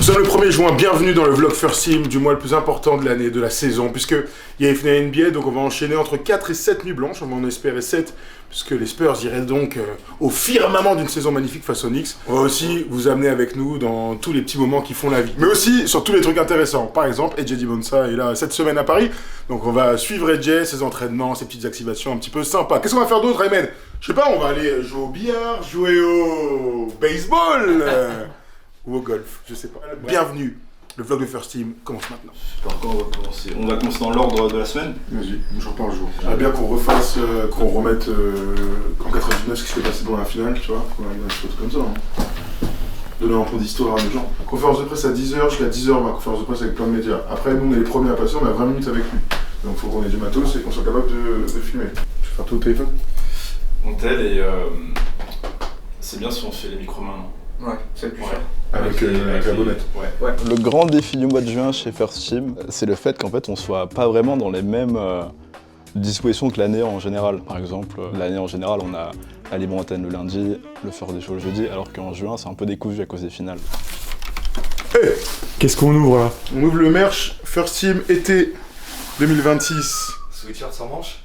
sommes le 1er juin, bienvenue dans le vlog First Team du mois le plus important de l'année, de la saison, puisque il y a les finales NBA, donc on va enchaîner entre 4 et 7 nuits blanches, on va en espérer 7, puisque les Spurs iraient donc au firmament d'une saison magnifique face aux Knicks. On va aussi vous amener avec nous dans tous les petits moments qui font la vie, mais aussi sur tous les trucs intéressants. Par exemple, EJ Dibonsa est là cette semaine à Paris, donc on va suivre EJ, ses entraînements, ses petites activations un petit peu sympas. Qu'est-ce qu'on va faire d'autre, Aymen? Je sais pas, on va aller jouer au billard, jouer au baseball ou au golf, je sais pas. Bienvenue, le vlog de First Team commence maintenant. Je sais pas quand on va commencer. On va commencer dans l'ordre de la semaine. Vas-y, jour par jour. J'aimerais bien qu'on refasse, qu'on remette en 99 ce qui s'est passé pendant la finale, tu vois. Qu'on arrive à des choses comme ça. Hein. Donner un peu d'histoire à nos gens. Conférence de presse à 10h, jusqu'à 10h, on va conférence de presse avec plein de médias. Après, nous, on est les premiers à passer, on a 20 minutes avec lui. Donc il faut qu'on ait du matos et qu'on soit capable de filmer. Tu veux faire tout au téléphone? On t'aide et c'est bien si on fait les micros mains. Ouais, c'est plus cher. Avec la bonnette. Ouais. Le grand défi du mois de juin chez First Team, c'est le fait qu'en fait on soit pas vraiment dans les mêmes dispositions que l'année en général. Par exemple, l'année en général, on a la libre antenne le lundi, le faire des shows le jeudi, alors qu'en juin, c'est un peu décousu à cause des finales. Hey, qu'est-ce qu'on ouvre là? on ouvre le merch First Team été 2026. Sweatshirt sans manche,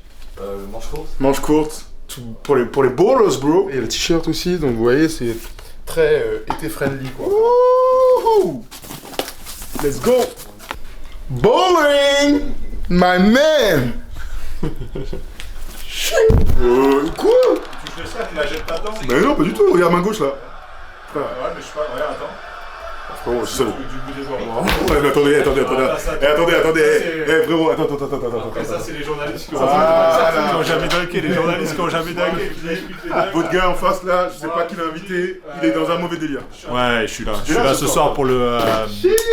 manche courte. Manche courte, pour les ballers, bro. Il y a le t-shirt aussi, donc vous voyez, c'est très été friendly, quoi. Wouhou! Let's go! Bowling! My man! Quoi? Tu fais ça, tu la jettes pas dedans? Mais non, pas du tout, regarde ma gauche là. Ouais, mais je sais pas, regarde, attends. Oh, c'est ça. Du bout des doigts. Ouais, mais attendez. Frérot, attends. Après ça, c'est les journalistes qui Voilà. ont jamais dunké, les journalistes qui ont jamais dunké. Votre gars en face là, je sais pas qui l'a invité, il est dans un mauvais délire. Ouais, je suis là ce soir pour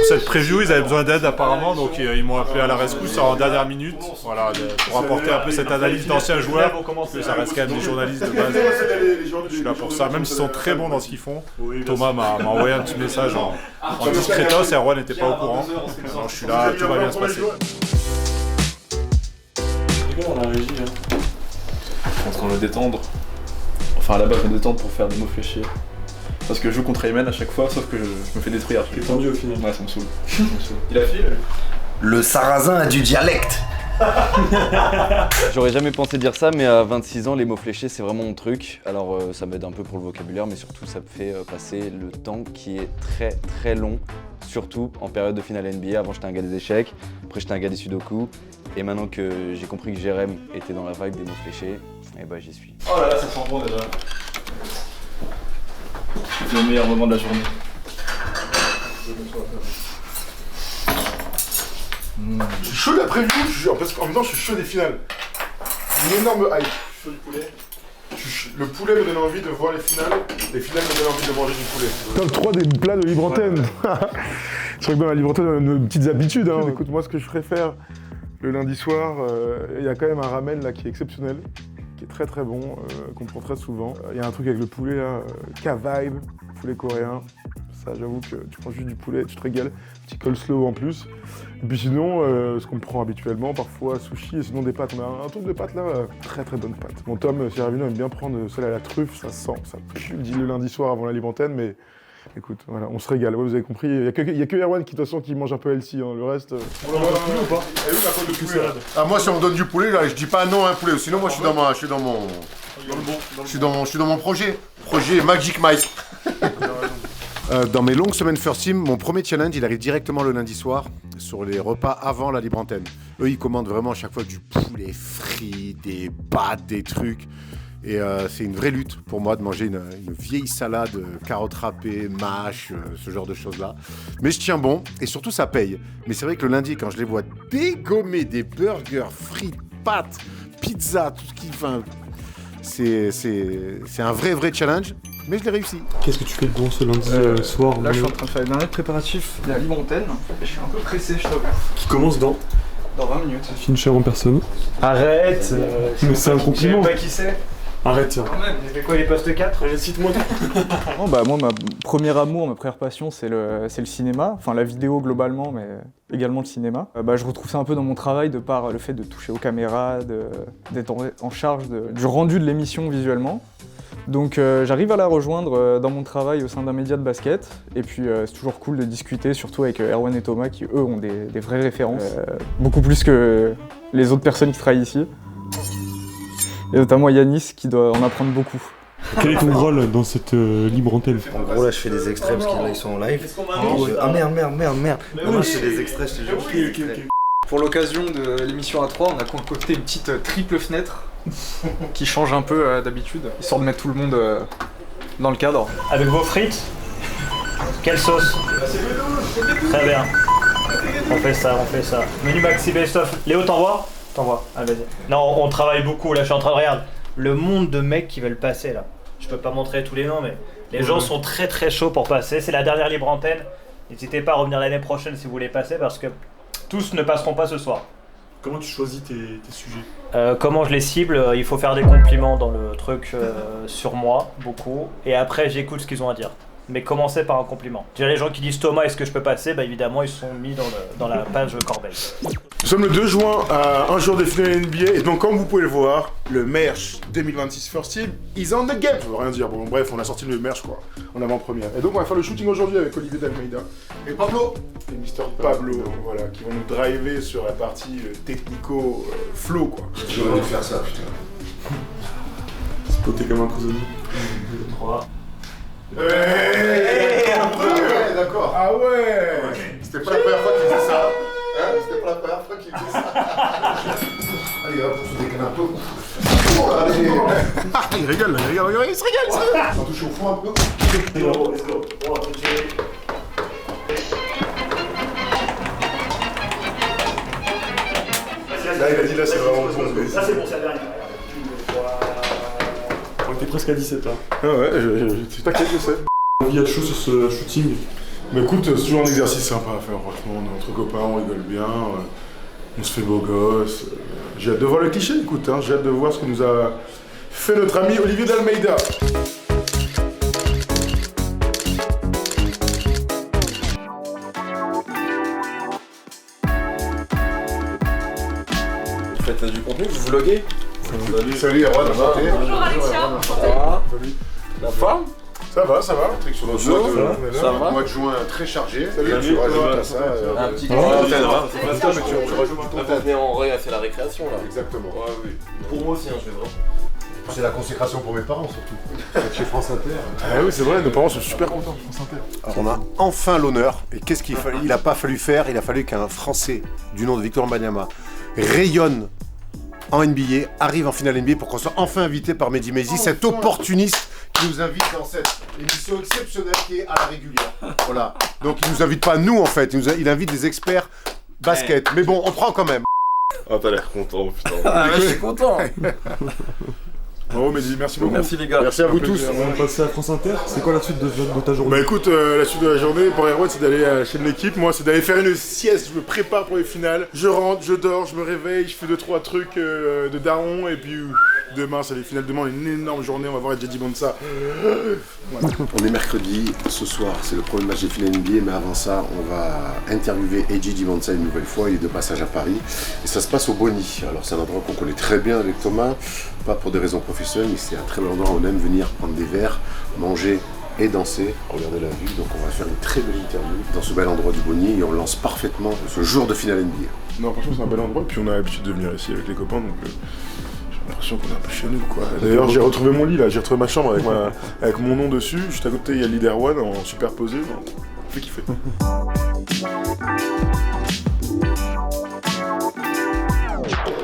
cette preview, ils avaient besoin d'aide apparemment, donc ils m'ont appelé à la rescousse en dernière minute, voilà, pour apporter un peu cette analyse d'anciens joueurs, parce que ça reste quand même des journalistes de base. Je suis là pour ça, même s'ils sont très bons dans ce qu'ils font. Thomas m'a envoyé un petit message en discretos et Erwan n'était pas au courant. Alors je suis là, tout va bien se passer. On a régi là. En train de me détendre. Enfin là-bas, je me détendre pour faire des mots fléchés. Parce que je joue contre Aymen à chaque fois, sauf que je me fais détruire. T'es tendu au final. Ouais, ça me saoule. Il a filé. Le sarrasin a du dialecte. J'aurais jamais pensé dire ça, mais à 26 ans, les mots fléchés, c'est vraiment mon truc. Alors ça m'aide un peu pour le vocabulaire, mais surtout ça me fait passer le temps qui est très très long, surtout en période de finale NBA. Avant j'étais un gars des échecs, après j'étais un gars des sudoku, et maintenant que j'ai compris que Jérém était dans la vibe des mots fléchés, et bah j'y suis. Oh là là, ça sent bon déjà. C'est le meilleur moment de la journée. Je suis chaud de la preview, je jure, parce qu'en même temps je suis chaud des finales. Une énorme hype. Je suis chaud du poulet. Le poulet me donne envie de voir les finales me donnent envie de manger du poulet. Top 3 des plats de libre antenne. C'est vrai que dans la libre antenne, on a nos petites habitudes. Hein. Écoute, moi ce que je préfère le lundi soir, il y a quand même un ramen là qui est exceptionnel, qui est très très bon, qu'on prend très souvent. Il y a un truc avec le poulet là, K-Vibe, poulet coréen. Ça, j'avoue que tu prends juste du poulet, tu te régales. Petit coleslaw en plus. Et puis sinon, ce qu'on prend habituellement, parfois sushi et sinon des pâtes. On a un truc de pâtes là, très très bonne pâte. Mon Tom Serravino aime bien prendre celle à la truffe, ça sent, ça pue le lundi soir avant la libre antenne, mais écoute, voilà, on se régale. Ouais, vous avez compris, il y a que Erwan qui de toute façon qui mange un peu healthy, hein. Le reste. On en a poulet ou pas? Elle est où la côte de poulet là? Ah, moi si on me donne du poulet là, je dis pas non à un poulet, sinon moi je suis dans mon projet Magic Mike. Dans mes longues semaines First Team, mon premier challenge, il arrive directement le lundi soir, sur les repas avant la libre antenne. Eux, ils commandent vraiment à chaque fois du poulet frit, des pâtes, des trucs. Et c'est une vraie lutte pour moi de manger une vieille salade, carottes râpées, mâche, ce genre de choses-là. Mais je tiens bon, et surtout ça paye. Mais c'est vrai que le lundi, quand je les vois dégommer des burgers, frites, pâtes, pizza, tout ce qui... Enfin, c'est un vrai challenge. Mais je l'ai réussi. Qu'est-ce que tu fais de bon ce lundi soir? Là, je suis en train de faire les derniers préparatifs de la libre antenne. Je suis un peu pressé, je t'avoue. Qui commence dans 20 minutes. Fincher en personne. Arrête Mais c'est un compliment. Je sais pas qui c'est. Arrête, tiens. Quand même, il fait quoi les postes 4? Cite-moi. Moi, ma premier amour, ma première passion, c'est le cinéma. Enfin, la vidéo globalement, mais également le cinéma. Je retrouve ça un peu dans mon travail de par le fait de toucher aux caméras, d'être en charge du rendu de l'émission visuellement. Donc j'arrive à la rejoindre dans mon travail au sein d'un média de basket. Et puis c'est toujours cool de discuter, surtout avec Erwan et Thomas qui eux ont des vraies références. Beaucoup plus que les autres personnes qui travaillent ici. Et notamment Yanis qui doit en apprendre beaucoup. Quel est ton rôle dans cette libre antenne? En gros, là, je fais des extraits parce qu'ils sont en live. Ah merde. Non, je fais des extraits, je te jure. Pour l'occasion de l'émission A3, on a concocté une petite triple fenêtre qui change un peu d'habitude, histoire de mettre tout le monde dans le cadre. Avec vos frites, quelle sauce? Très bien. On fait ça. Menu maxi best-of. Léo, t'envoies? T'envoies. Ah, vas-y. Non, on travaille beaucoup, là, je suis en train de regarder le monde de mecs qui veulent passer, là. Je peux pas montrer tous les noms, mais les gens sont très très chauds pour passer. C'est la dernière libre antenne. N'hésitez pas à revenir l'année prochaine si vous voulez passer, parce que tous ne passeront pas ce soir. Comment tu choisis tes sujets? Comment je les cible? Il faut faire des compliments dans le truc sur moi, beaucoup. Et après, j'écoute ce qu'ils ont à dire. Mais commencez par un compliment. Déjà, les gens qui disent Thomas, est-ce que je peux passer? Bah évidemment, ils sont mis dans la page Corbeil. Nous sommes le 2 juin à un jour des finales NBA. Et donc, comme vous pouvez le voir, le merch 2026 First Team is on the game. Ça veut rien dire. Bon, bref, on a sorti le merch quoi, en avant-première. Et donc, on va faire le shooting aujourd'hui avec Olivier D'Almeida et Pablo. Et Mister Pablo, voilà, qui vont nous driver sur la partie technico-flow quoi. J'aurais dû faire ça, putain. Spoté comme un cousin. 3. D'accord. Ah ouais. C'était pas la première fois qu'il faisait ça. C'était pas la première fois qu'il faisait ça. Allez hop, on se décale un peu. Il rigole, il se régale. On touche au fond un peu. Let's go. Là, il a dit là, c'est vraiment bon. Là, c'est bon, c'est la dernière. On était presque à 17 là. Ah ouais, t'inquiète, je sais. Il y a de chaud sur ce shooting. Mais écoute, c'est toujours un exercice sympa à faire, franchement. On est entre copains, on rigole bien, on se fait beau gosse. J'ai hâte de voir le cliché, écoute, hein, j'ai hâte de voir ce que nous a fait notre ami Olivier D'Almeida. Vous faites du contenu, vous vloguez? Salut Erwan, santé. Bonjour Alexia. Salut. La forme? Ça va. Patrick sur notre Mois de juin très chargé. Salut, tu rajoutes à ça. Un petit c'est contenu. pas ça, mais tu rajoutes du content. venez en vrai, c'est la récréation là. Exactement. Ouais, oui. Pour moi aussi, je vais vraiment. C'est la consécration pour mes parents surtout. Chez France Inter. Ah oui, c'est vrai, nos parents sont super contents de France Inter. Alors on a enfin l'honneur, et qu'est-ce qu'il fallait? Il n'a pas fallu faire, il a fallu qu'un Français du nom de Victor Wembanyama rayonne en NBA, arrive en finale NBA pour qu'on soit enfin invité par Mehdi Maizi, cet opportuniste qui nous invite dans cette émission exceptionnelle qui est à la régulière. Voilà. Donc il nous invite pas nous en fait, il invite des experts basket. Mais bon, on prend quand même. Ah, t'as l'air content, putain. Ah, je suis content. Bravo Mehdi, merci beaucoup. Merci les gars. Merci à vous tous. On va passer à France Inter. C'est quoi la suite de ta journée? Bah écoute, la suite de la journée pour Erwan c'est d'aller à la chaîne de l'équipe. Moi c'est d'aller faire une sieste, je me prépare pour les finales. Je rentre, je dors, je me réveille, je fais 2-3 trucs de daron et puis demain c'est les finales. Demain une énorme journée, on va voir J.D. Bonsa. Voilà. On est mercredi, ce soir c'est le premier match des finales NBA, mais avant ça on va interviewer J.D. Bonsa une nouvelle fois, il est de passage à Paris. Et ça se passe au Bonny, alors c'est un endroit qu'on connaît très bien avec Thomas, pas pour des raisons professionnelles, mais c'est un très bel endroit où on aime venir prendre des verres, manger et danser, regarder la vue. Donc on va faire une très belle interview dans ce bel endroit du Bonny et on lance parfaitement ce jour de finale NBA. Non franchement c'est un bel endroit, puis on a l'habitude de venir ici avec les copains, donc j'ai l'impression qu'on est un peu chez nous quoi. D'ailleurs j'ai retrouvé mon lit là, j'ai retrouvé ma chambre avec mon nom dessus, juste à côté il y a le lit d'Erwan en superposé, on fait kiffer.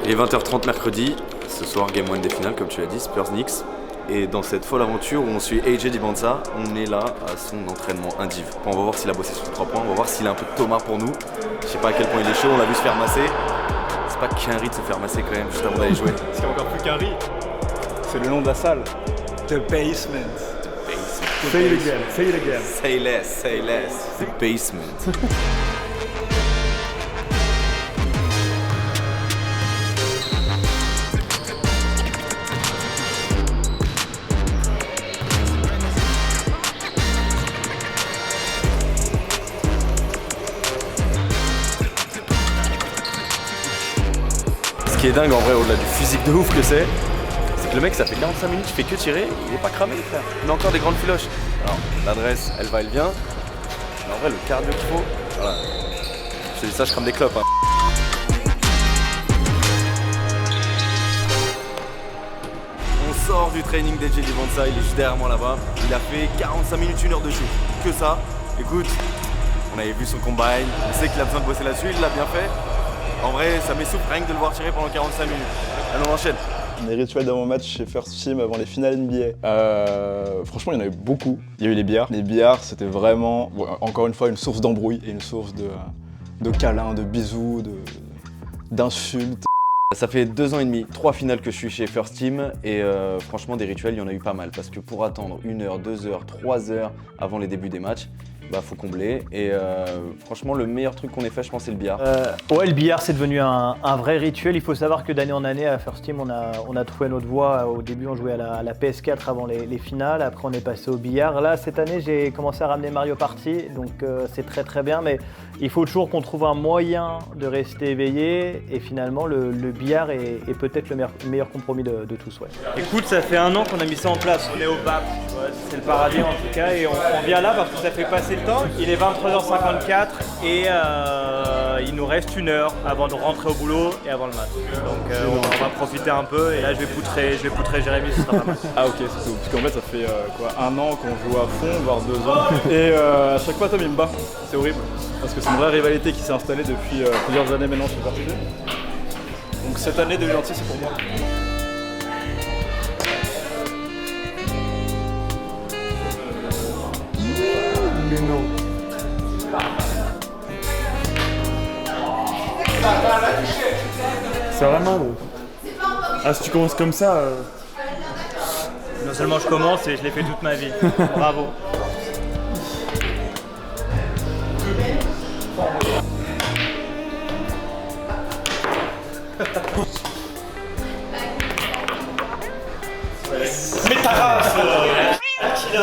Il est 20h30 mercredi, ce soir Game 1 des finales comme tu l'as dit, Spurs Knicks. Et dans cette folle aventure où on suit J.D. Bonsa, on est là à son entraînement indiv. On va voir s'il a bossé sur 3 points, on va voir s'il a un peu de Thomas pour nous. Je sais pas à quel point il est chaud, on l'a vu se faire masser. C'est pas qu'un riz de se faire masser quand même juste avant d'aller jouer. C'est encore plus qu'un riz. C'est le nom de la salle. The Basement. Say it again, say it again. Say less, the basement. Ce qui est dingue en vrai, au-delà du physique de ouf que c'est Le mec, ça fait 45 minutes, il fait que tirer, il est pas cramé, frère. Il a encore des grandes filoches. Alors, l'adresse, elle va, elle vient. Mais en vrai, le cardio qu'il faut, voilà. Je te dis ça, je crame des clopes. Hein. On sort du training d'Edgy Divansa, il est juste derrière moi là-bas. Il a fait 45 minutes, 1 heure de shoot. Que ça. Écoute, on avait vu son combine, on sait qu'il a besoin de bosser là-dessus, il l'a bien fait. En vrai, ça m'essouffle rien que de le voir tirer pendant 45 minutes. Allez, on enchaîne. Les rituels d'avant-match chez First Team avant les finales NBA. Franchement, il y en a eu beaucoup. Il y a eu les bières. Les bières, c'était vraiment, encore une fois, une source d'embrouille et une source de câlins, de bisous, d'insultes. Ça fait 2 ans et demi, 3 finales que je suis chez First Team et franchement des rituels, il y en a eu pas mal parce que pour attendre 1 heure, 2 heures, 3 heures avant les débuts des matchs, bah faut combler et franchement le meilleur truc qu'on ait fait je pense c'est le billard. Ouais, le billard c'est devenu un vrai rituel. Il faut savoir que d'année en année à First Team on a trouvé notre voie. Au début on jouait à la PS4 avant les finales, après on est passé au billard. Là cette année j'ai commencé à ramener Mario Party donc c'est très bien mais il faut toujours qu'on trouve un moyen de rester éveillé et finalement le billard est peut-être le meilleur compromis de tous. Ouais. Écoute, ça fait 1 an qu'on a mis ça en place, on est au BAP, c'est le paradis en tout cas et on vient là parce que ça fait passer le temps. Il est 23h54 et il nous reste 1 heure avant de rentrer au boulot et avant le match. Donc on va profiter un peu et là je vais poutrer Jérémy, ce sera pas mal. Ah ok, c'est tout. Parce qu'en fait ça fait 1 an qu'on joue à fond, voire 2 ans. Et à chaque fois Tom il me bat, c'est horrible. Parce que c'est une vraie rivalité qui s'est installée depuis plusieurs années maintenant chez First Team. Donc cette année 2026 c'est pour moi. Mais non. C'est vraiment bon. Ah, si tu commences comme ça. Non seulement je commence et je l'ai fait toute ma vie. Bravo. Mais ta race 2-0,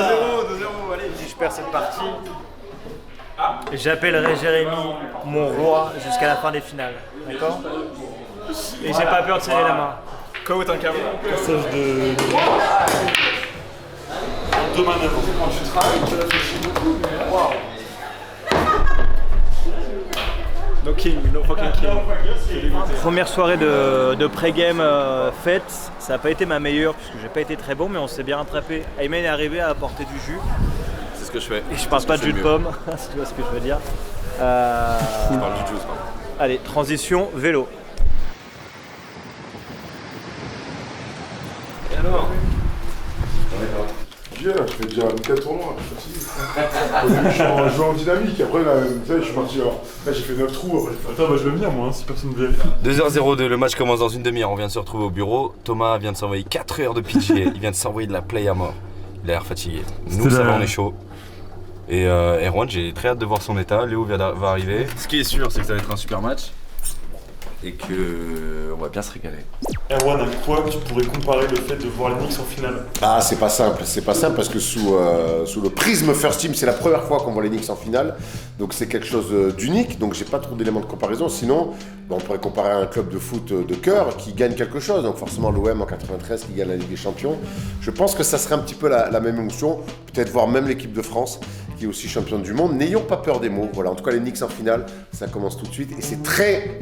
allez, si je perds cette partie, j'appellerai Jérémy mon roi jusqu'à la fin des finales, d'accord? Et j'ai pas peur de serrer la main. Côte un câble. Passage de. Deux manœuvres. Quand tu travailles, tu réfléchis beaucoup. Waouh. No king, no fucking king. Première soirée de pré-game faite, ça n'a pas été ma meilleure puisque j'ai pas été très bon mais on s'est bien rattrapé. Ayman est arrivé à apporter du jus. C'est ce que je fais. Et je parle pas de jus de pomme, si tu vois ce que je veux dire. Je parle du juice. Allez, transition vélo. Et alors? Je fais déjà 4 tournois, je suis fatigué. Au début, je jouais en dynamique, après là, je suis parti. Alors, là, j'ai fait 9 trous. Après, attends, bah, je vais venir moi, si personne ne veut. 2h02, le match commence dans une demi-heure. On vient de se retrouver au bureau. Thomas vient de s'envoyer 4 heures de PGA. Il vient de s'envoyer de la play à mort. Il a l'air fatigué. Nous, ça va, on est chaud. Et Erwan, j'ai très hâte de voir son état. Léo va arriver. Ce qui est sûr, c'est que ça va être un super match. Et qu'on va bien se régaler. Erwan, avec quoi tu pourrais comparer le fait de voir les Knicks en finale? Ah, c'est pas simple parce que sous le prisme First Team, c'est la première fois qu'on voit les Knicks en finale, donc c'est quelque chose d'unique, donc j'ai pas trop d'éléments de comparaison, sinon on pourrait comparer à un club de foot de cœur qui gagne quelque chose, donc forcément l'OM en 93 qui gagne la Ligue des Champions. Je pense que ça serait un petit peu la même émotion, peut-être voir même l'équipe de France qui est aussi championne du monde. N'ayons pas peur des mots, voilà, en tout cas les Knicks en finale, ça commence tout de suite et c'est très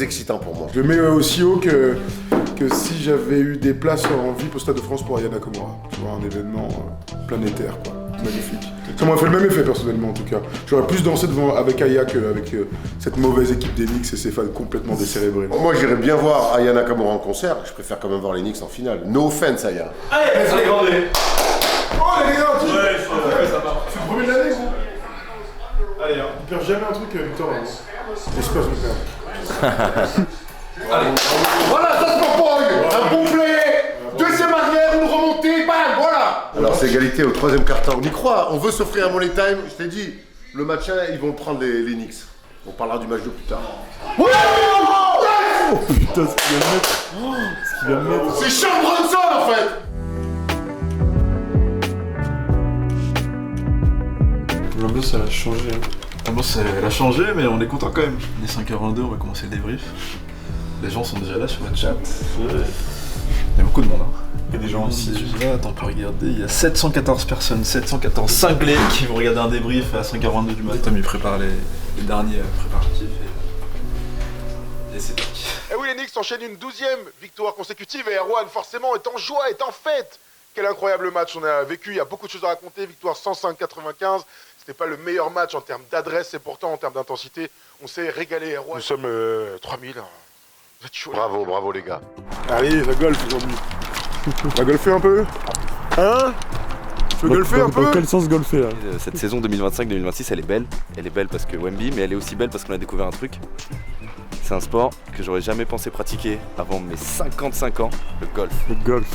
excitant pour moi. Je mets aussi haut que si j'avais eu des places en VIP au Stade de France pour Ayana Nakamura. Tu vois, un événement planétaire, quoi. Magnifique. Ça m'aurait fait le même effet, personnellement, en tout cas. J'aurais plus dansé avec Aya qu'avec cette mauvaise équipe des Knicks et ses fans complètement décérébrés. Moi, j'irais bien voir Ayana Nakamura en concert. Je préfère quand même voir les Knicks en finale. No offense, Aya. Allez, les grands. Oh, les gars, ça marche. C'est le premier de l'année, gros. Allez, on perd jamais un truc, Victor. J'espère que je perds. Allez. Voilà, ça se propose. Un bon play. Deuxième arrière, une remontée, bam, voilà. Alors c'est égalité au 3e quart-temps. On y croit, on veut s'offrir un money time. Je t'ai dit, le match 1, ils vont prendre les Knicks. On parlera du match 2 plus tard. Oh putain, ce qu'il vient de mettre. C'est Sean Brunson en fait. L'ambiance elle a changé. L'ambiance elle a changé, mais on est content quand même. Il est 5h22, on va commencer le débrief. Les gens sont déjà là sur le chat. Il y a beaucoup de monde. Il y a des gens ici. Là, attends, on peut regarder. Il y a 714 personnes, 714 cinglés qui vont regarder un débrief à 5h22 du matin. Tom, il prépare les derniers préparatifs. Et c'est parti. Et oui, les Knicks enchaînent une 12e victoire consécutive et Erwan, forcément, est en joie, est en fête. Quel incroyable match on a vécu, il y a beaucoup de choses à raconter. Victoire 105-95, c'était pas le meilleur match en termes d'adresse et pourtant en termes d'intensité, on s'est régalé Erwan. Nous sommes 3000, vous êtes chaud. Bravo les gars. Allez, la golf aujourd'hui. On va golfer un peu. Hein? Tu veux golfer un peu? Dans quel sens golfer là? Cette saison 2025-2026, elle est belle. Elle est belle parce que Wemby, mais elle est aussi belle parce qu'on a découvert un truc. C'est un sport que j'aurais jamais pensé pratiquer avant mes 55 ans, le golf. Le golf.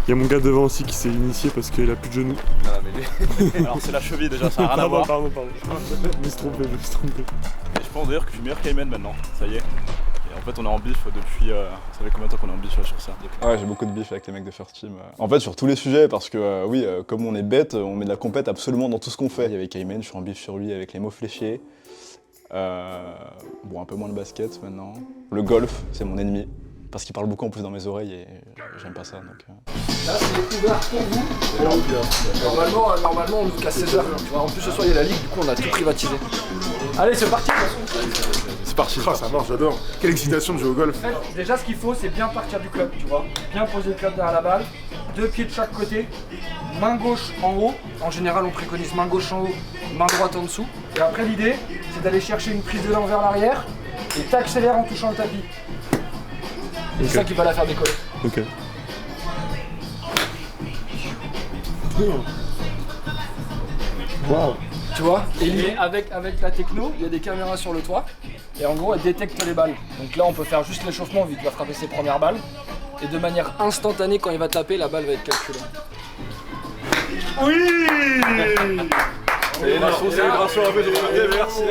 Il y a mon gars devant aussi qui s'est initié parce qu'il a plus de genoux. Non, mais lui... Alors c'est la cheville déjà, ça n'a rien à voir. Pardon. Je me suis trompé. Et je pense d'ailleurs que je suis meilleur qu'Ayman maintenant, ça y est. Et en fait on est en bif depuis... ça fait combien de temps qu'on est en bif sur ça? Ah ouais, j'ai beaucoup de bif avec les mecs de First Team. En fait sur tous les sujets parce que oui, comme on est bête, on met de la compète absolument dans tout ce qu'on fait. Avec Ayman, je suis en bif sur lui avec les mots fléchés. Bon, un peu moins le basket maintenant. Le golf, c'est mon ennemi. Parce qu'il parle beaucoup en plus dans mes oreilles et j'aime pas ça. Donc, Là, c'est ouvert pour vous. Normalement, on ouvre qu'à 16h. En plus, ce soir, il y a la ligue, du coup, on a tout privatisé. Allez, c'est parti. C'est parti. Ah, ça marche, j'adore. Quelle excitation de jouer au golf. En fait, déjà, ce qu'il faut, c'est bien partir du club, tu vois. Bien poser le club derrière la balle, 2 pieds de chaque côté, main gauche en haut. En général, on préconise main gauche en haut, main droite en dessous. Et après, l'idée, c'est d'aller chercher une prise d'élan vers l'arrière et t'accélères en touchant le tapis. Et c'est ça qui va la faire décoller. Ok. Wow. Tu vois? Et avec la techno, il y a des caméras sur le toit. Et en gros, elle détecte les balles. Donc là, on peut faire juste l'échauffement vu qu'il va frapper ses premières balles. Et de manière instantanée, quand il va taper, la balle va être calculée. Oui! Célébration, merci.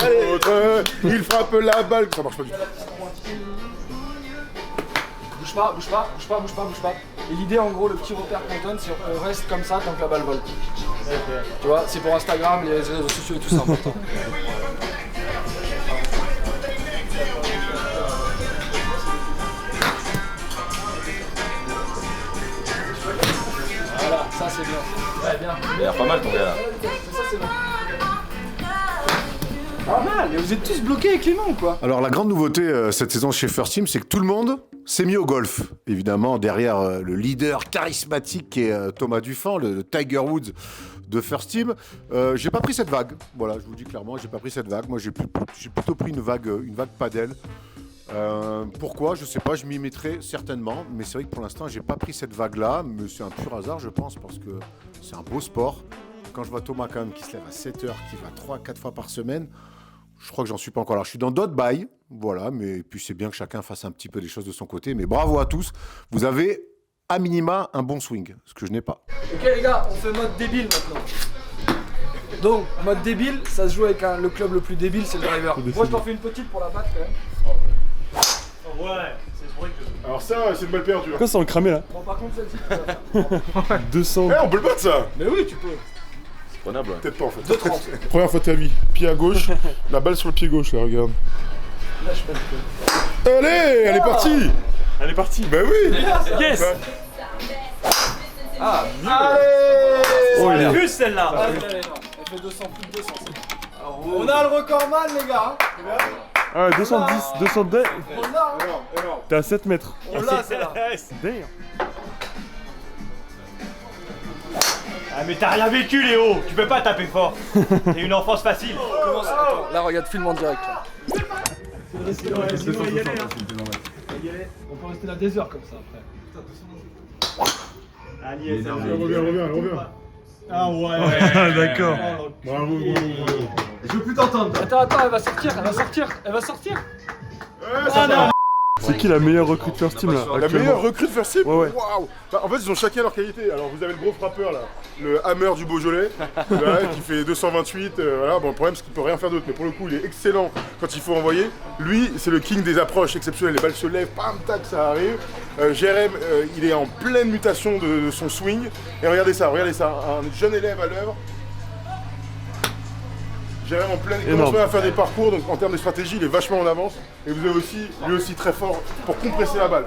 Il frappe la balle. Ça marche pas du tout. Bouge pas. Et l'idée, en gros, le petit repère qu'on donne, c'est qu'on reste comme ça tant que la balle vole. Tu vois, c'est pour Instagram, les réseaux sociaux et tout, c'est important. Voilà, ça c'est bien. Ouais, bien. Il a l'air pas mal ton gars là. Ça c'est bon. Pas mal, mais vous êtes tous bloqués avec les noms ou quoi? Alors la grande nouveauté cette saison chez First Team, c'est que tout le monde s'est mis au golf. Évidemment, derrière le leader charismatique qui est Thomas Dufan, le Tiger Woods de First Team. J'ai pas pris cette vague. Voilà, je vous dis clairement, j'ai pas pris cette vague. Moi, j'ai plutôt pris une vague padel. Pourquoi? Je sais pas, je m'y mettrai certainement. Mais c'est vrai que pour l'instant, j'ai pas pris cette vague-là. Mais c'est un pur hasard, je pense, parce que c'est un beau sport. Quand je vois Thomas quand même qui se lève à 7h, qui va 3-4 fois par semaine, je crois que j'en suis pas encore là. Je suis dans d'autres bails, voilà, mais puis c'est bien que chacun fasse un petit peu des choses de son côté. Mais bravo à tous, vous avez à minima un bon swing, ce que je n'ai pas. Ok les gars, on fait mode débile maintenant. Donc, mode débile, ça se joue avec le club le plus débile, c'est le driver. Moi je t'en fais une petite pour la battre quand même. Ouais, c'est vrai que... Alors ça, c'est une balle perdue. Pourquoi ça en cramé là? Bon par contre celle-ci, tu vas faire. 200. Eh, on peut le battre ça. Mais oui, tu peux. Prenable. Peut-être pas en fait. 2,30. Première fois de ta vie. Pied à gauche, la balle sur le pied gauche là, regarde. Là je peux. Allez, elle est partie. Elle est partie. Bah oui. Yes. Ah, Allez! Oh, il est plus celle-là! Elle fait 200, plus de 200. On a le record man les gars. Ah, 210, 210. On l'a. T'es à 7 mètres. On l'a celle-là. Damn. Ah mais t'as rien vécu Léo! Tu peux pas taper fort! T'es une enfance facile! Commence. Attends, là regarde, filme en direct. Là. On peut rester là des heures comme ça après. Allez, reviens. Ah ouais! Ah, d'accord. Bravo. Je veux plus t'entendre. Attends, elle va sortir. Ah non. C'est qui la meilleure recrue de First Team là? La meilleure recrue de First Team? Ouais. Waouh. Bah, en fait, ils ont chacun leur qualité. Alors, vous avez le gros frappeur là, le Hammer du Beaujolais, là, qui fait 228. Voilà. Bon, le problème, c'est qu'il peut rien faire d'autre. Mais pour le coup, il est excellent quand il faut envoyer. Lui, c'est le king des approches exceptionnelles. Les balles se lèvent, pam, tac, ça arrive. Jérém, il est en pleine mutation de son swing. Et regardez ça, un jeune élève à l'œuvre. Jérém en pleine, il commence à faire des parcours, donc en termes de stratégie, il est vachement en avance. Et vous avez aussi, lui aussi très fort pour compresser la balle.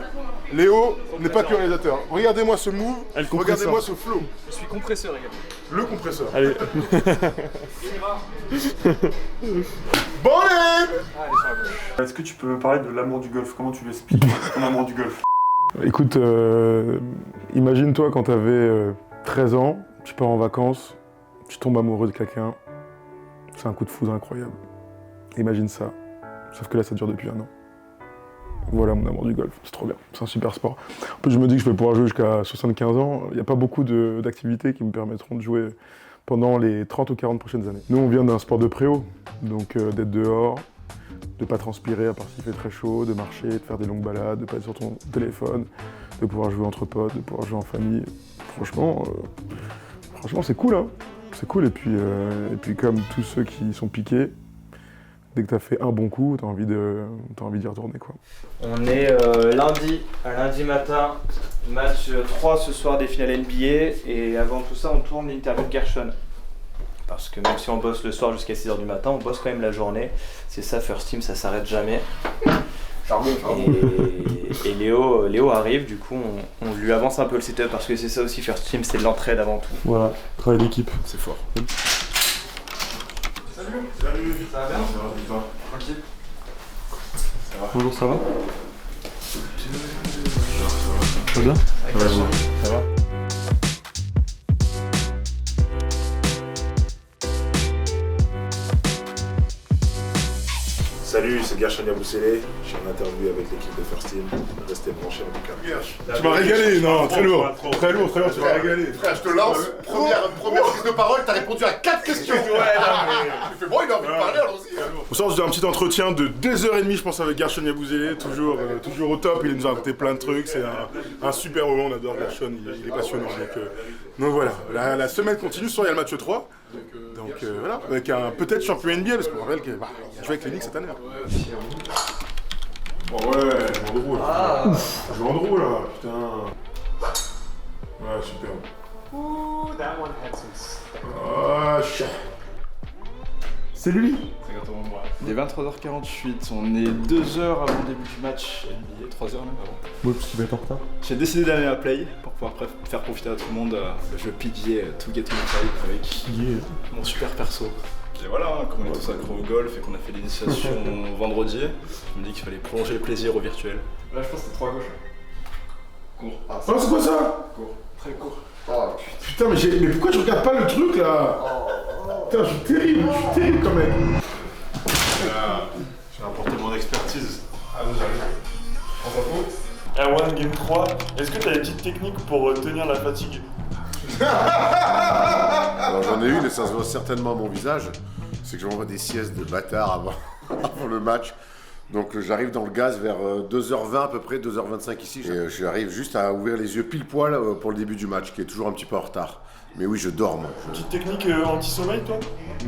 Léo n'est pas que réalisateur. Regardez-moi ce move, regardez-moi ce flow. Je suis compresseur également. Le compresseur. Allez. Bon allez. Est-ce que tu peux me parler de l'amour du golf? Comment tu l'expliques, ton amour du golf? Écoute, imagine-toi quand t'avais 13 ans, tu pars en vacances, tu tombes amoureux de quelqu'un, c'est un coup de foudre incroyable. Imagine ça. Sauf que là, ça dure depuis 1 an. Voilà mon amour du golf, c'est trop bien, c'est un super sport. En plus, je me dis que je vais pouvoir jouer jusqu'à 75 ans. Il n'y a pas beaucoup d'activités qui me permettront de jouer pendant les 30 ou 40 prochaines années. Nous, on vient d'un sport de préau, donc d'être dehors, de pas transpirer à part s'il fait très chaud, de marcher, de faire des longues balades, de pas être sur ton téléphone, de pouvoir jouer entre potes, de pouvoir jouer en famille. Franchement, c'est cool, hein. C'est cool, et puis comme tous ceux qui sont piqués, dès que t'as fait un bon coup, t'as envie d'y retourner, quoi. On est lundi matin, match 3 ce soir des finales NBA, et avant tout ça on tourne l'interview de Gershon. Parce que même si on bosse le soir jusqu'à 6h du matin, on bosse quand même la journée. C'est ça, First Team, ça s'arrête jamais. Et Léo arrive, du coup on lui avance un peu le setup parce que c'est ça aussi, First Team, c'est de l'entraide avant tout. Voilà, travail d'équipe, c'est fort. Salut, ça va bien? Ça va, tranquille. Ça va. Bonjour, ça va? Ça va bien? Ça va. Salut, c'est Gershon Yabusele, je suis en interview avec l'équipe de First Team. Restez branchés en tout cas. Tu m'as régalé, non, très lourd, tu m'as régalé. Frère, je te lance, première prise de parole, t'as répondu à 4 questions. Ouais, tu fais bon, il a envie de parler, allons-y. On sort d'un petit entretien de 2h30, je pense, avec Gershon Yabusele, toujours au top, il nous a raconté plein de trucs, c'est un super moment, on adore Gershon, il est passionnant. Donc voilà, la semaine continue, ce soir il y a le match 3. Donc voilà, avec un peut-être champion NBA, parce qu'on rappelle qu'il a joué avec les Knicks cette année. Oh ouais, je joue en drôle là, putain. Ouais, super. Ah, C'est lui. C'est exactement moi. Il est 23h48, on est 2 heures avant le début du match NBA, 3 heures même avant. Ouais, parce qu'il va être en retard. J'ai décidé d'aller à Play pour pouvoir faire profiter à tout le monde le jeu PGA To Get On Play avec mon super perso. Et voilà, comme on est tous accros au golf et qu'on a fait l'initiation vendredi, je me dis qu'il fallait plonger le plaisir au virtuel. Là je pense que c'est 3 à gauche. Court. Ah, c'est quoi ça? Court. Très court. Oh, putain, mais pourquoi tu regardes pas le truc là? Putain, je suis terrible quand même. J'ai apporté mon expertise. Ah, vous allez. Erwan Game 3, est-ce que t'as des petites techniques pour tenir la fatigue? Alors j'en ai une et ça se voit certainement à mon visage, c'est que je m'envoie des siestes de bâtard avant le match. Donc j'arrive dans le gaz vers 2h20 à peu près, 2h25 ici. Et j'arrive juste à ouvrir les yeux pile poil pour le début du match, qui est toujours un petit peu en retard. Mais oui, je dors moi. Petite technique anti-sommeil toi?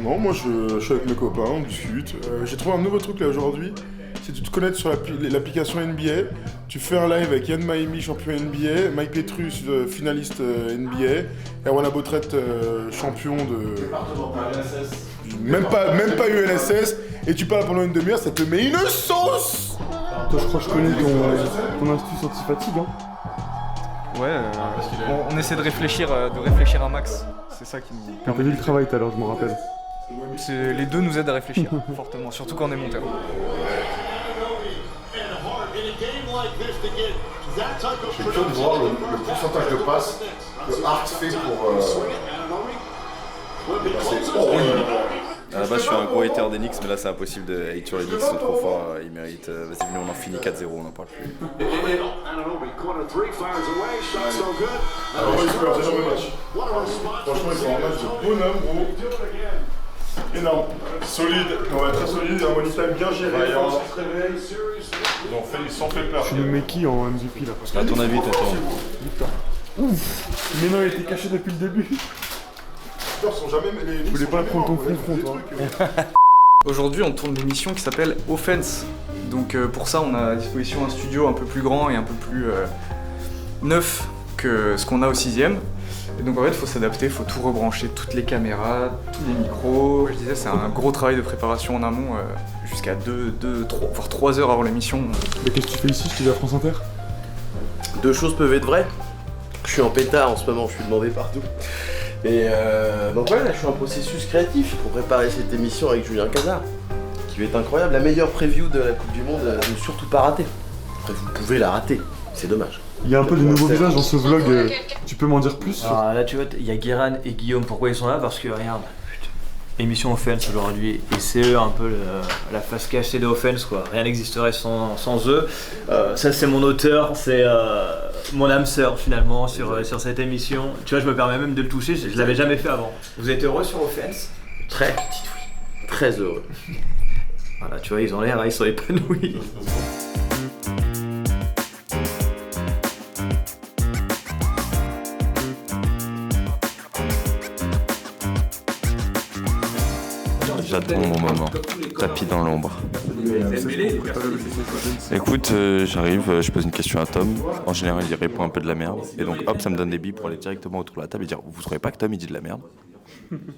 Non, moi je suis avec mes copains, on discute. J'ai trouvé un nouveau truc là aujourd'hui. Si tu te connectes sur l'application NBA, tu fais un live avec Yann Maimi, champion NBA, Mike Petrus, finaliste NBA, Erwan Abotret, champion de... Même pas UNSS, et tu parles pendant une demi-heure, ça te met une sauce. Toi je crois que je connais ton astuce anti-fatigue hein. Ouais, on essaie de réfléchir un max. C'est ça qui nous... T'as vu le travail tout à l'heure, je me rappelle. Les deux nous aident à réfléchir fortement, surtout quand on est monteur. Je suis curieux de voir le pourcentage de passes que Hart fait pour... À la base, je suis un gros hater des Knicks, mais là, c'est impossible de hate sur les Knicks, ils sont trop forts, ils méritent. Vas-y, venez, on en finit 4-0, on n'en parle plus. Alors, ils sont leur énorme match. Franchement, ils sont en match de bonhomme, gros. Énorme. Solide, ouais, très solide, un money time bien géré. Ils s'en fait peur. Tu me mets qui en MVP là? À ton avis, t'attends. Mais non, il était caché depuis le début. Je voulais pas prendre ton front, toi. Aujourd'hui, on tourne l'émission qui s'appelle Offense. Donc pour ça, on a à disposition un studio un peu plus grand et un peu plus neuf que ce qu'on a au 6ème. Et donc en fait, il faut s'adapter, il faut tout rebrancher, toutes les caméras, tous les micros. Je disais, c'est un gros travail de préparation en amont, jusqu'à 2, 3, voire 3 heures avant l'émission. Mais qu'est-ce que tu fais ici? Je t'ai dit à France Inter? Deux choses peuvent être vraies. Je suis en pétard en ce moment, je suis demandé partout. Et donc ouais, là, je suis en processus créatif pour préparer cette émission avec Julien Cazard, qui va être incroyable. La meilleure preview de la Coupe du Monde, ne surtout pas rater. Après, vous pouvez la rater, c'est dommage. Il y a un peu de nouveaux visages dans ce vlog, tu peux m'en dire plus? Alors là tu vois, il y a Guéran et Guillaume, pourquoi ils sont là? Parce que regarde, émission Offense aujourd'hui, et c'est eux un peu la face cachée de Offense quoi, rien n'existerait sans eux. Ça c'est mon auteur, c'est mon âme sœur finalement sur cette émission. Tu vois, je me permets même de le toucher, je l'avais jamais fait avant. Vous êtes heureux sur Offense? Très, petite oui, très heureux. Voilà, tu vois, ils ont l'air, ils sont épanouis. J'attends mon moment, tapis dans l'ombre. Écoute, j'arrive, je pose une question à Tom. En général, il répond un peu de la merde. Et donc, hop, ça me donne des billes pour aller directement autour de la table et dire: vous trouvez pas que Tom il dit de la merde?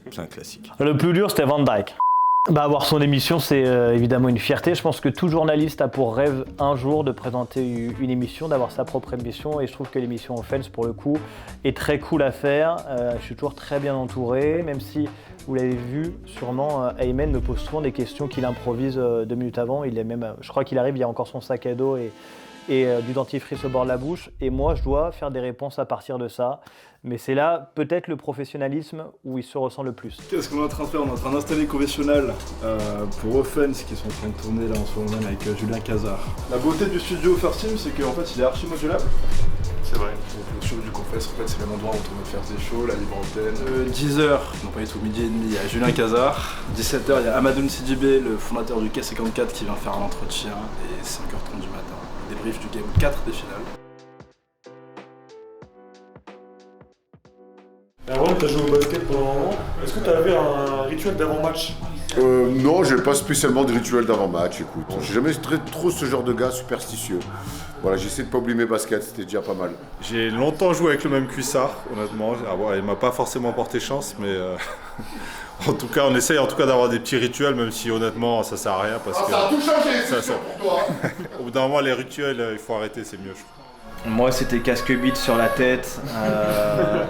C'est un classique. Le plus dur, c'était Van Dyke. Avoir son émission, c'est évidemment une fierté. Je pense que tout journaliste a pour rêve un jour de présenter une émission, d'avoir sa propre émission. Et je trouve que l'émission Offense, pour le coup, est très cool à faire. Je suis toujours très bien entouré, même si, vous l'avez vu, sûrement, Ayman me pose souvent des questions qu'il improvise 2 minutes avant. Il est même, je crois qu'il arrive, il a encore son sac à dos et du dentifrice au bord de la bouche. Et moi, je dois faire des réponses à partir de ça. Mais c'est là, peut-être, le professionnalisme où il se ressent le plus. Qu'est-ce qu'on est en train de faire? On est en train d'installer Confessionnal pour Offense, qui sont en train de tourner là en ce moment même avec Julien Cazard. La beauté du studio First Team, c'est qu'en fait, il est archi modulable. C'est vrai. Donc, le studio du Confess, en fait, c'est le même endroit où on tourne faire des shows, la libre antenne. 10h, non pas du tout, midi et demi, il y a Julien Cazard. 17h, il y a Amadoun Sidibé, le fondateur du K54, qui vient faire un entretien. Et 5h30 du matin, débrief du Game 4 des finales. Avant, tu as joué au basket pendant un moment. Est-ce que tu avais un rituel d'avant-match? Non, j'ai pas spécialement de rituel d'avant-match, écoute. J'ai jamais trop ce genre de gars superstitieux. Voilà, j'essaie de pas oublier mes baskets, c'était déjà pas mal. J'ai longtemps joué avec le même cuissard, honnêtement. Il m'a pas forcément porté chance, mais en tout cas, on essaye d'avoir des petits rituels, même si honnêtement, ça sert à rien parce que... Ça a tout changé, c'est sûr pour toi. Au bout d'un moment, les rituels, il faut arrêter, c'est mieux, je crois. Moi, c'était casque beat sur la tête.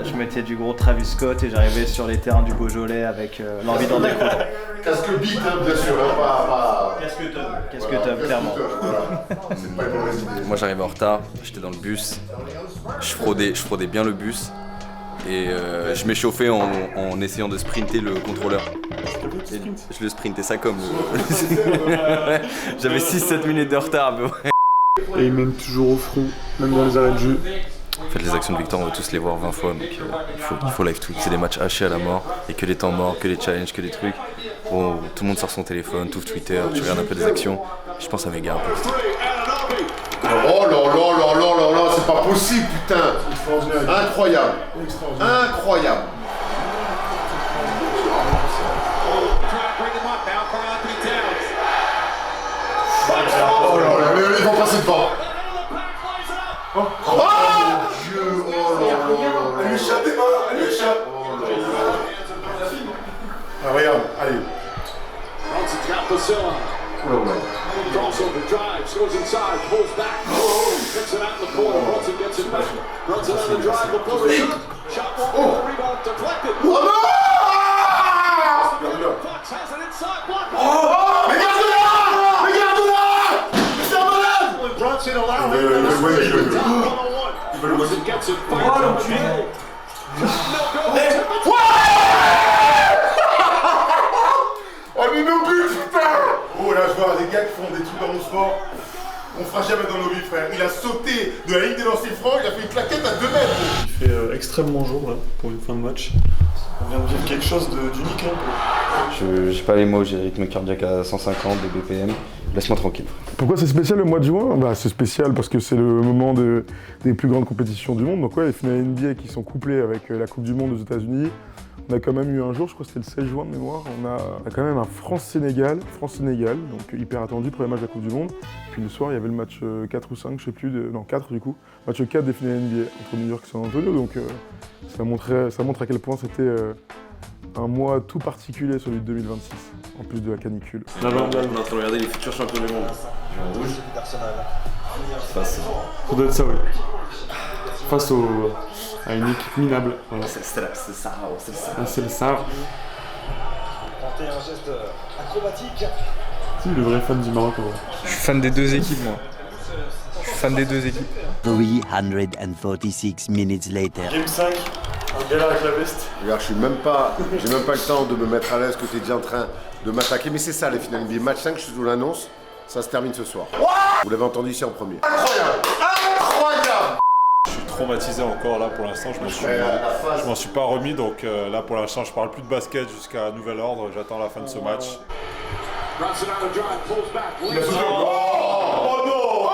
Je mettais du gros Travis Scott et j'arrivais sur les terrains du Beaujolais avec l'envie d'en découdre. Casque beat, hein, bien sûr, hein, pas... Casque top, clairement. C'est pas une mauvaise idée. Moi, j'arrivais en retard, j'étais dans le bus, je fraudais bien le bus et je m'échauffais en essayant de sprinter le contrôleur. Et je le sprintais ça comme... J'avais 6-7 minutes de retard à peu près. Et il mène toujours au front, même dans les arrêts de jeu. En fait, les actions de victoire, on va tous les voir 20 fois, donc il faut live tweet. C'est des matchs hachés à la mort, et que les temps morts, que les challenges, que des trucs. Bon, tout le monde sort son téléphone, tout Twitter, tu regardes un peu des actions. Je pense à mes gars un peu. Oh là, c'est pas possible, putain. Incroyable. Incroyable. Oh là là, mais ils vont passer devant. Oh Dieu, oh là là. Elle échappe des mains, elle échappe. Ah, regarde, allez. Crossover drives, goes inside, pulls back, gets it out in the corner, Brunson gets it back, runs another drive, will go in, shot one, rebound deflected. Oh non! Fox has it inside, block. Oh! Mais garde-la! Mais garde-la! Mais c'est un malade! Brunson allowing Brunson gets it, fires on the field. Oh mais nos buts, putain! Oh là, je vois des gars qui font des trucs dans mon sport. On fera jamais dans nos vies, frère. Il a sauté de la ligne des lancers francs, il a fait une claquette à 2 mètres. Il fait extrêmement jour là, pour une fin de match. On vient de vivre quelque chose d'unique un peu. J'ai pas les mots, j'ai le rythme cardiaque à 150 de BPM. Laisse-moi tranquille. Pourquoi c'est spécial le mois de juin? C'est spécial parce que c'est le moment des plus grandes compétitions du monde. Donc ouais, les finales NBA qui sont couplées avec la Coupe du Monde aux États-Unis. On a quand même eu un jour, je crois que c'était le 16 juin de mémoire, on a quand même un France-Sénégal, donc hyper attendu pour les matchs de la Coupe du Monde. Puis le soir, il y avait le match 4 ou 5, je sais plus, non 4 du coup, match 4 des finales NBA entre New York et San Antonio. Donc ça montre à quel point c'était un mois tout particulier, celui de 2026, en plus de la canicule. On est en train de regarder les futurs champions du monde. En rouge. Ça doit être ça, oui. face à une équipe minable. Voilà. C'est ça. Ah, c'est le Sahara. Tenter un geste acrobatique. Si, le vrai fan du Maroc. Je suis fan des deux équipes, moi. Je suis fan des deux équipes. 346 minutes later. Game 5, on galère avec la veste. Regarde, j'ai même pas le temps de me mettre à l'aise que tu es déjà en train de m'attaquer. Mais c'est ça les finales NBA. Match 5, je vous l'annonce, ça se termine ce soir. Vous l'avez entendu ici en premier. Incroyable. Je suis traumatisé encore là pour l'instant, je m'en suis pas remis, donc là pour l'instant je parle plus de basket jusqu'à nouvel ordre, j'attends la fin de ce match. Oh non!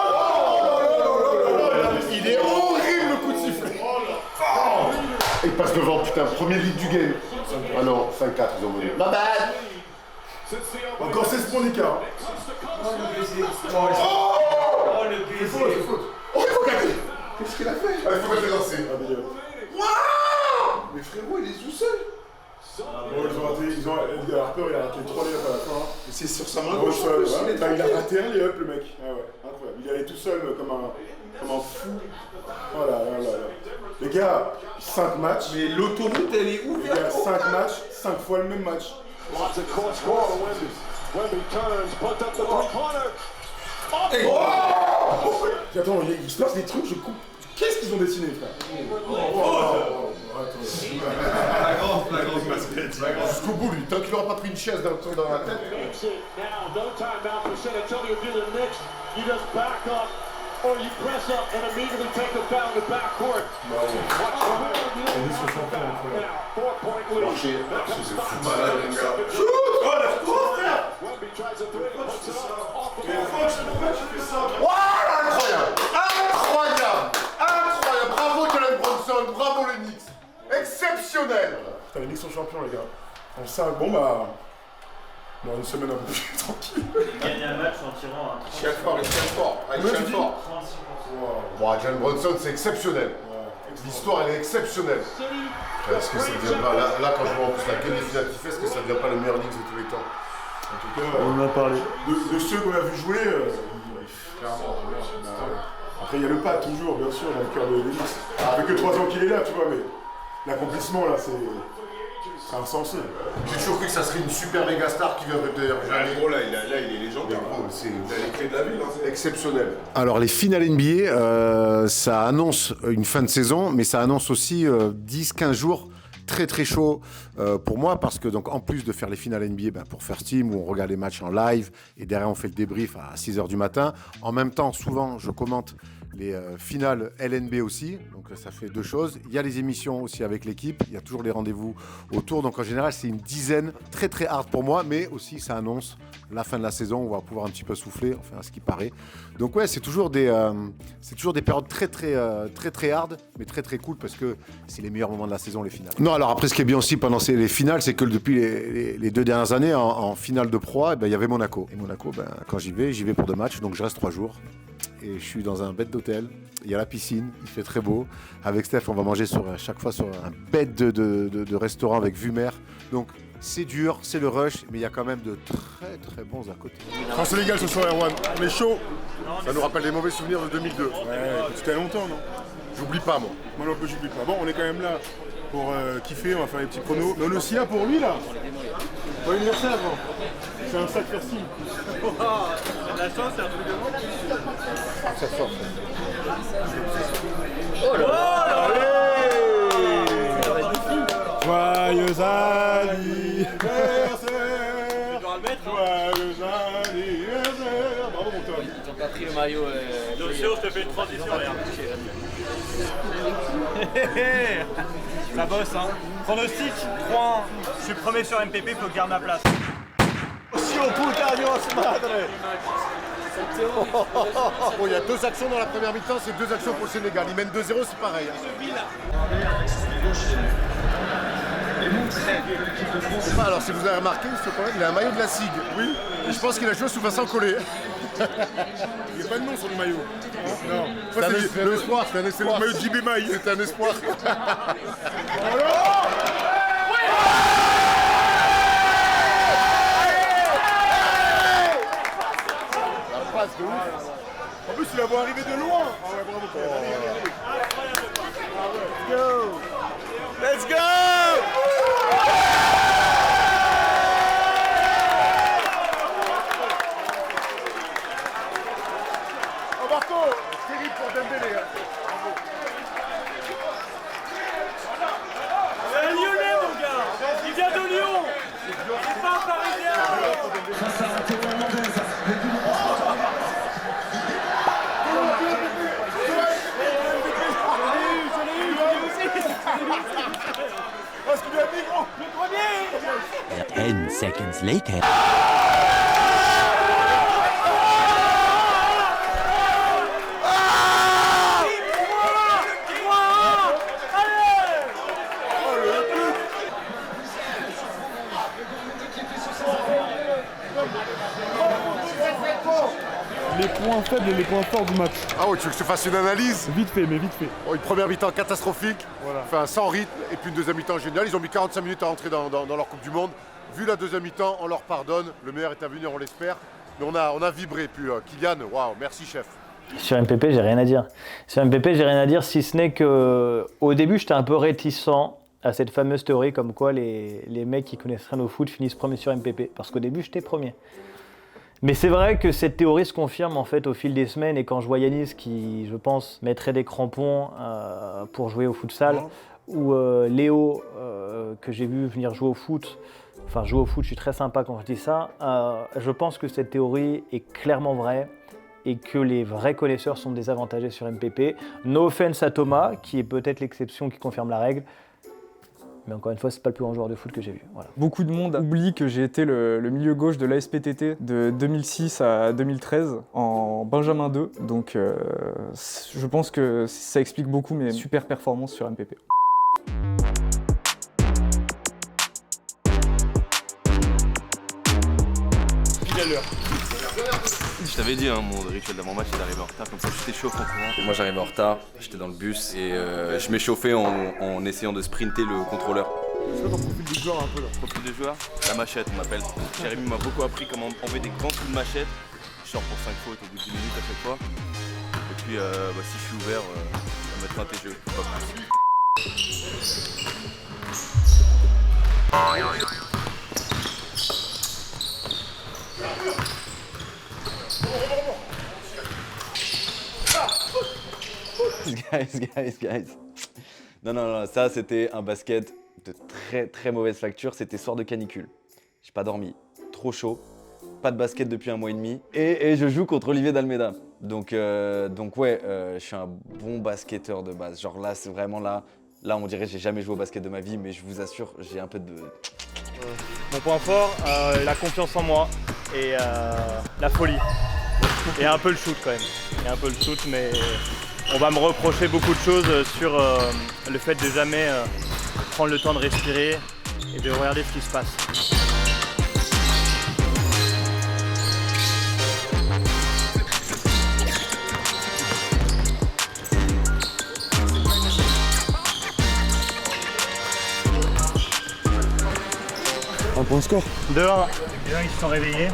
Il est horrible le coup de sifflet! Il passe devant, putain, premier lead du game. Ah non, 5-4 ils ont mené. Ma bad! Encore 16 points d'écart. Oh le baiser! C'est faute! Oh il faut gagner! Qu'est-ce qu'il a fait? Ah, il faut mettre les lancers. Mais frérot, il est tout seul! Bon, ils ont Harper, il a raté 3 layups à la fin. C'est sur sa main gauche. Il a raté un layup, le mec. Ah ouais, incroyable. Il allait tout seul comme un fou. Voilà. Les gars, 5 matchs. Mais l'autoroute, elle est ouverte. Les gars, 5 matchs, 5 fois le même match. Attends, il se passe des trucs, je coupe. Qu'est-ce qu'ils ont dessiné, frère? Jusqu'au bout, lui, tant qu'il n'aura pas pris une chaise dans la tête. Incroyable! Bravo Jalen Brunson, bravo les Knicks! Exceptionnel! Putain, les Knicks sont champions, les gars. En 5, bon bah... Bon, une semaine un peu plus tranquille. Gagner un match en tirant un... Chien fort. Bon, Jalen Brunson, c'est exceptionnel. L'histoire, elle est exceptionnelle. Est-ce que ça devient pas... Là, quand je vois en plus la gueule des finales qu'il fait, est-ce que ça devient pas le meilleur Knicks de tous les temps? En tout cas, on en a parlé. De ceux qu'on a vu jouer, clairement. Après, il y a le pas, toujours, bien sûr, dans le cœur de Knicks. Ça fait que 3 ans qu'il est là, tu vois, mais l'accomplissement, là, c'est insensé. J'ai toujours cru que ça serait une super méga star qui viendrait d'ailleurs jamais. Gros, là, il est légendaire. C'est les clés de la ville, exceptionnel. Alors, les finales NBA, ça annonce une fin de saison, mais ça annonce aussi 10-15 jours très chaud pour moi, parce que donc en plus de faire les finales NBA pour First Team, où on regarde les matchs en live et derrière on fait le débrief à 6h du matin, en même temps souvent je commente les finales LNB aussi, donc ça fait 2 choses. Il y a les émissions aussi avec l'équipe, il y a toujours les rendez-vous autour, donc en général c'est une dizaine, très hard pour moi, mais aussi ça annonce la fin de la saison, on va pouvoir un petit peu souffler, enfin à ce qui paraît. Donc ouais, c'est toujours des périodes très hard, mais très cool, parce que c'est les meilleurs moments de la saison, les finales. Non, alors après ce qui est bien aussi pendant les finales, c'est que depuis les 2 dernières années, en finale de Pro A, il y avait Monaco. Et Monaco, quand j'y vais pour 2 matchs, donc je reste 3 jours. Et je suis dans un bed d'hôtel, il y a la piscine, il fait très beau. Avec Steph, on va manger chaque fois sur un bed de restaurant avec vue mer. Donc c'est dur, c'est le rush, mais il y a quand même de très bons à côté. France-Sénégal ce soir, Erwan, on est chaud. Ça nous rappelle des mauvais souvenirs de 2002. Ouais, c'était longtemps, non? J'oublie pas, moi. Moi non plus, j'oublie pas. Bon, on est quand même là pour kiffer, on va faire les petits pronos. Mais on est aussi là pour lui, là. Bon anniversaire, avant. C'est un sac First Team. La chance, c'est un truc de monde. C'est fort. Oh là! Joyeux anniversaire! Joyeux anniversaire! Bravo, mon Tom. Ils ont pas pris le maillot. Dossio, je te fais une transition, regarde. Ça bosse, hein. Pronostic 3-1. Je suis premier sur MPP, faut garder ma place. Puta Dios madre! Bon, il y a 2 actions dans la première mi-temps, c'est 2 actions pour le Sénégal. Ils mènent 2-0, c'est pareil. Alors, si vous avez remarqué, il a un maillot de la SIG. Oui. Et je pense qu'il a joué sous Vincent Collet. Il n'y a pas de nom sur le maillot. Non. C'est un espoir, c'est un espoir. C'est le maillot de JB Maille. C'est un espoir. La passe de ouf. En plus, tu la vois arriver de loin. Ah ouais, bravo. 10 seconds later. Les points faibles et les points forts du match. Ah ouais, tu veux que je te fasse une analyse? Vite fait, mais vite fait. Bon, une première mi-temps catastrophique, enfin sans rythme, et puis une deuxième mi-temps géniale. Ils ont mis 45 minutes à entrer dans leur Coupe du Monde. Vu la deuxième mi-temps, on leur pardonne. Le meilleur est à venir, on l'espère. Mais on a vibré. Puis Kylian, waouh, merci chef. Sur MPP, j'ai rien à dire. Sur MPP, j'ai rien à dire, si ce n'est que au début, j'étais un peu réticent à cette fameuse théorie comme quoi les mecs qui connaissent rien au foot finissent premiers sur MPP. Parce qu'au début, j'étais premier. Mais c'est vrai que cette théorie se confirme en fait au fil des semaines et quand je vois Yanis qui, je pense, mettrait des crampons pour jouer au futsal, ou Léo que j'ai vu venir jouer au foot, enfin jouer au foot, je suis très sympa quand je dis ça, je pense que cette théorie est clairement vraie et que les vrais connaisseurs sont désavantagés sur MPP. No offense à Thomas, qui est peut-être l'exception qui confirme la règle. Mais encore une fois, c'est pas le plus grand joueur de foot que j'ai vu. Voilà. Beaucoup de monde oublie que j'ai été le milieu gauche de l'ASPTT de 2006 à 2013 en Benjamin 2. Donc je pense que ça explique beaucoup mes super performances sur MPP. Pile à l'heure. Je t'avais dit, hein, mon rituel d'avant-match c'est d'arriver en retard, comme ça je t'échauffe en courant. Moi j'arrivais en retard, j'étais dans le bus et je m'échauffais en essayant de sprinter le contrôleur. C'est quoi ton profil de joueur un peu là? Profil de joueur? La machette on m'appelle. Jérémy m'a beaucoup appris comment enlever des grands coups de machette. Je sors pour 5 fautes au bout de 10 minutes à chaque fois. Et puis si je suis ouvert, ça va mettre un TGE, pas plus. Guys. Non, ça c'était un basket de très mauvaise facture, c'était soir de canicule. J'ai pas dormi, trop chaud, pas de basket depuis 1 mois et demi, et je joue contre Olivier Dalméda. Donc ouais, je suis un bon basketteur de base. Genre là, c'est vraiment là on dirait que j'ai jamais joué au basket de ma vie, mais je vous assure, j'ai un peu de... Mon point fort, la confiance en moi et la folie. Et un peu le shoot quand même. Et un peu le shoot, mais on va me reprocher beaucoup de choses sur le fait de jamais prendre le temps de respirer et de regarder ce qui se passe. Un point score. 2-1. Ils se sont réveillés.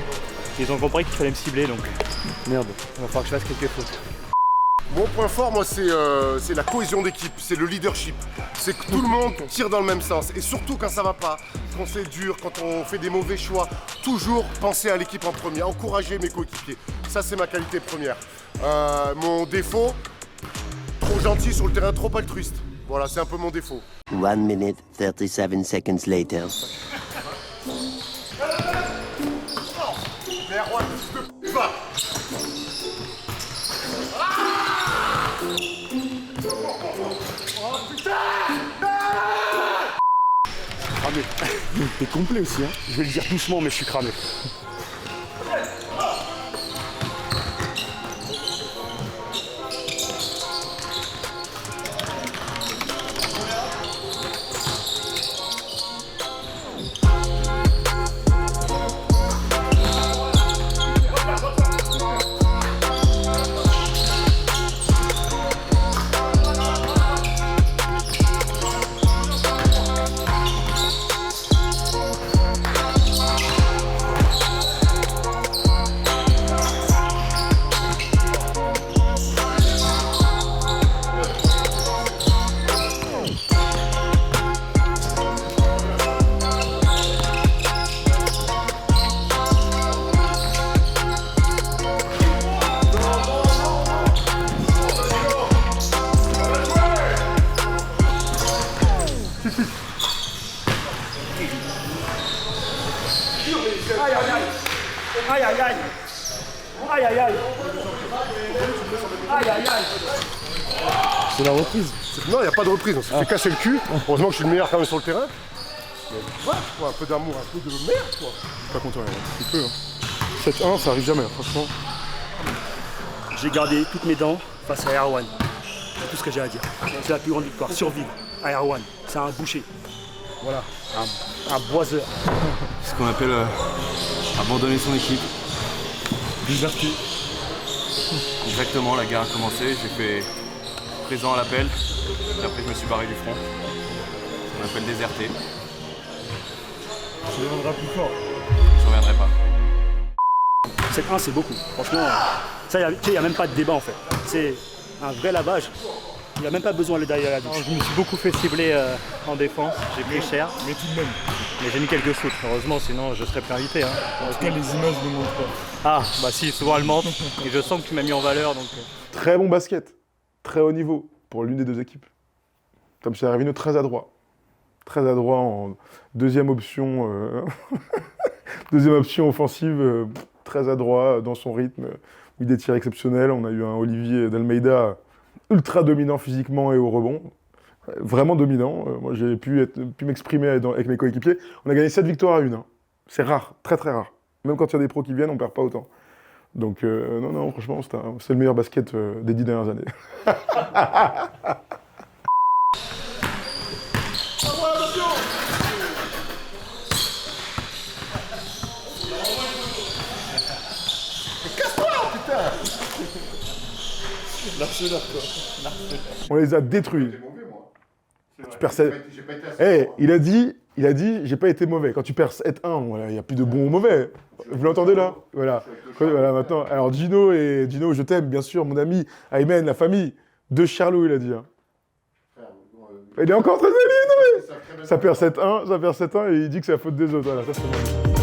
Ils ont compris qu'il fallait me cibler, donc merde. Il va falloir que je fasse quelques fautes. Mon point fort, moi, c'est la cohésion d'équipe, c'est le leadership. C'est que tout le monde tire dans le même sens. Et surtout quand ça va pas, quand c'est dur, quand on fait des mauvais choix, toujours penser à l'équipe en premier, encourager mes coéquipiers. Ça, c'est ma qualité première. Mon défaut, trop gentil sur le terrain, trop altruiste. Voilà, c'est un peu mon défaut. 1 minute 37 seconds later. Cramé. T'es complet aussi, hein. Je vais le dire doucement, mais je suis cramé. Aïe aïe aïe. Aïe aïe aïe. Aïe aïe aïe. Aïe aïe aïe. C'est la reprise. Non, il n'y a pas de reprise, on s'est fait casser le cul. Heureusement que je suis le meilleur quand même sur le terrain. Mais voilà, quoi, un peu d'amour, un peu de merde, quoi. Je suis pas content, il peut. Hein. 7-1, ça arrive jamais, franchement. J'ai gardé toutes mes dents face à Erwan. C'est tout ce que j'ai à dire. C'est la plus grande victoire. Survivre à Erwan. C'est un boucher. Voilà, un boiseur. Ce qu'on appelle abandonner son équipe. Déserté. Exactement, la guerre a commencé, j'ai fait présent à l'appel, et après je me suis barré du front. On appelle déserté. Tu reviendras plus fort. Je reviendrai pas. 7-1, c'est beaucoup. Franchement, ça, il n'y a même pas de débat en fait. C'est un vrai lavage. Il n'y a même pas besoin d'aller à la douche. Je me suis beaucoup fait cibler en défense, j'ai pris cher. Mais tout de même. Mais j'ai mis quelques sous, heureusement, sinon je serais plus invité. Hein. En tout cas, les images ne montrent pas. Ah, bah si, souvent elles mentent. Et je sens que tu m'as mis en valeur, donc... Très bon basket. Très haut niveau pour l'une des deux équipes. Tom Chiaravino, très adroit. Très adroit en deuxième option, deuxième option offensive. Très adroit dans son rythme. Il des tirs exceptionnels. On a eu un Olivier d'Almeida ultra dominant physiquement et au rebond. Vraiment dominant. Moi, j'ai pu m'exprimer avec mes coéquipiers. On a gagné 7 victoires à 1. Hein. C'est rare, très très rare. Même quand il y a des pros qui viennent, on perd pas autant. Donc, non, franchement, c'est le meilleur basket des 10 dernières années. Casse-toi, putain. Lâchez-la, quoi. On les a détruits. Tu perds 7... Hey, il a dit, j'ai pas été mauvais. Quand tu perds 7-1, il n'y a plus de bon ou mauvais. Vous l'entendez là? Voilà. Voilà, maintenant. Alors Gino, je t'aime, bien sûr, mon ami, Aymen, la famille de Charlot, il a dit. Hein. Il est encore très élevé, non mais... Ça perd 7-1, et il dit que c'est la faute des autres. Voilà, ça c'est bon.